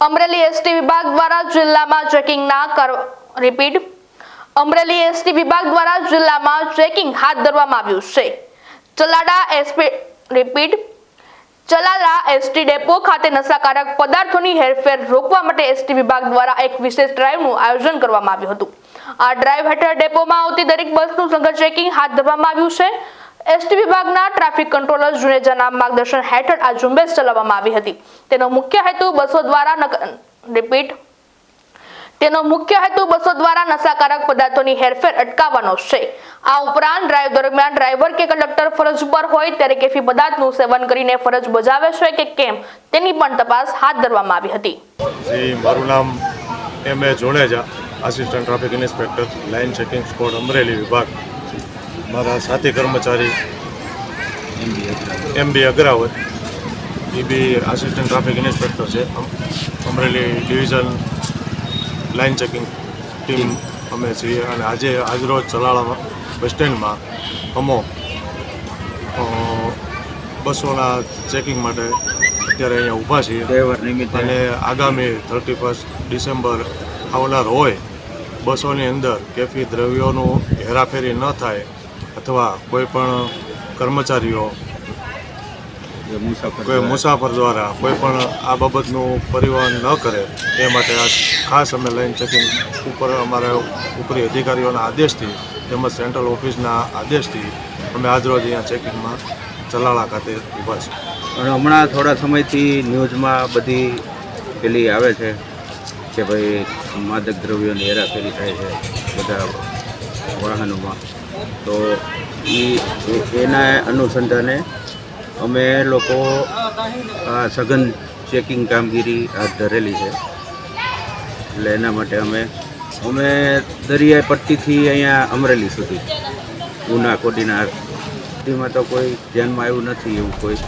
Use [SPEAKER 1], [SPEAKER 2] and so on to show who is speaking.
[SPEAKER 1] Amreli ST વિભાગ દ્વારા જિલ્લામાં અમરેલી એસટી વિભાગ દ્વારા જિલ્લામાં ચેકિંગ હાથ ધરવામાં આવ્યું છે। ચલાલા એસટી ડેપો ખાતે નશાકારક પદાર્થોની હેરફેર રોકવા માટે એસટી વિભાગ દ્વારા એક વિશેષ ડ્રાઈવનું આયોજન કરવામાં આવ્યું હતું। આ ડ્રાઈવ હેઠળ ડેપોમાં આવતી દરેક બસનું સંઘ ચેકિંગ હાથ ધરવામાં આવ્યું છે। એસટી વિભાગના ટ્રાફિક કંટ્રોલર જુનેજાના માર્ગદર્શન હેઠળ આ ઝુંબેશ ચલાવવામાં આવી હતી। તેનો મુખ્ય હેતુ બસો દ્વારા નશાકારક પદાર્થોની હેરફેર અટકાવવાનો છે। આ ઉપરાંત ડ્રાઈવ દરમિયાન ડ્રાઈવર કે કંડક્ટર ફરજ પર હોય ત્યારે કેફી પદાર્થનું સેવન કરીને ફરજ બજાવે છે કે કેમ તેની પણ તપાસ હાથ ધરવામાં આવી હતી।
[SPEAKER 2] મારું નામ M.A. Jadeja, assistant traffic inspector, line checking squad Amreli વિભાગ। મારા સાથી કર્મચારી M.B. Agravat, A B assistant traffic inspector છે, Amreli division line checking team અમે છીએ। અને આજરોજ ચલાળા બસ સ્ટેન્ડમાં બસોના ચેકિંગ માટે અત્યારે અહીંયા ઊભા છીએ અને આગામી 31 ડિસેમ્બર આવનાર હોય બસોની અંદર કેફી દ્રવ્યોનું હેરાફેરી ન થાય અથવા કોઈ પણ કર્મચારીઓ કોઈ મુસાફર દ્વારા કોઈ પણ આ બાબતનું પરિવહન ન કરે એ માટે આ ખાસ અમે લાઇન ચેકિંગ ઉપર અમારા ઉપરી અધિકારીઓના આદેશથી તેમજ સેન્ટ્રલ ઓફિસના આદેશથી અમે આજરોજ અહીંયા ચેકિંગમાં ચલાળા ખાતે ઊભા છીએ।
[SPEAKER 3] અને હમણાં થોડા સમયથી ન્યૂઝમાં બધી પેલી આવે છે કે ભાઈ માદક દ્રવ્યોની હેરાફેરી થાય છે બધા વાહનોમાં, તો એના અનુસંધાને અમે લોકો આ સઘન ચેકિંગ કામગીરી હાથ ધરેલી છે। એટલે એના માટે અમે દરિયાઈ પટ્ટીથી અહીંયા અમરેલી સુધી ઉના કોડીનાર સુધીમાં તો કોઈ ધ્યાનમાં આવ્યું નથી એવું કોઈ